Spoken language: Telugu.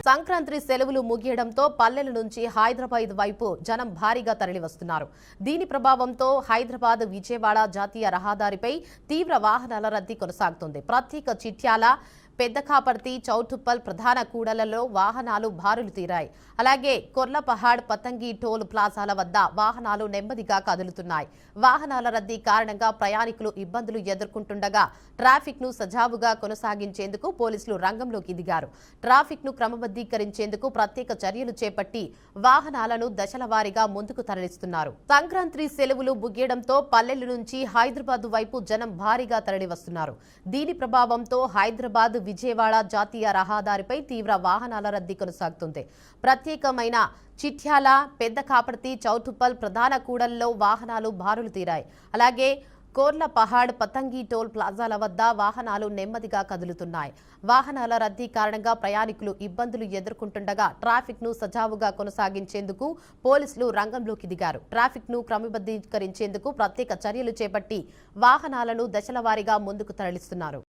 సంక్రాంతి సెలవులు ముగియడంతో పల్లెల నుంచి హైదరాబాద్ వైపు జనం భారీగా తరలివస్తున్నారు. దీని ప్రభావంతో హైదరాబాద్ విజయవాడ జాతీయ రహదారిపై తీవ్ర వాహనాల రద్దీ కొనసాగుతుంది. ప్రత్యేక చిట్యాల, పెద్దకాపర్తి, చౌటుప్పల్ ప్రధాన కూడలలో వాహనాలు బారులు తీరాయి. అలాగే కొర్లపహాడ్, పతంగి టోల్ ప్లాజాల వద్ద వాహనాలు నెమ్మదిగా కదులుతున్నాయి. వాహనాల రద్దీ కారణంగా ప్రయాణికులు ఇబ్బందులు ఎదుర్కొంటుండగా ట్రాఫిక్ ను సజావుగా కొనసాగించేందుకు పోలీసులు రంగంలోకి దిగారు. ట్రాఫిక్ ను క్రమబద్ధీకరించేందుకు ప్రత్యేక చర్యలు చేపట్టి వాహనాలను దశల వారీగా ముందుకు తరలిస్తున్నారు. సంక్రాంతి సెలవులు ముగియడంతో పల్లెల నుంచి హైదరాబాద్ వైపు జనం భారీగా తరలివస్తున్నారు. దీని ప్రభావంతో హైదరాబాద్ విజయవాడ జాతీయ రహదారిపై తీవ్ర వాహనాల రద్దీ కొనసాగుతుంది. ప్రత్యేకమైన చిట్యాల, పెద్దకాపర్తి, చౌటుప్పల్ ప్రధాన కూడల్లో వాహనాలు బారులు తీరాయి. అలాగే కోర్లపహాడ్, పతంగి టోల్ ప్లాజాల వద్ద వాహనాలు నెమ్మదిగా కదులుతున్నాయి. వాహనాల రద్దీ కారణంగా ప్రయాణికులు ఇబ్బందులు ఎదుర్కొంటుండగా ట్రాఫిక్ ను సజావుగా కొనసాగించేందుకు పోలీసులు రంగంలోకి దిగారు. ట్రాఫిక్ ను క్రమబద్ధీకరించేందుకు ప్రత్యేక చర్యలు చేపట్టి వాహనాలను దశల వారీగా ముందుకు తరలిస్తున్నారు.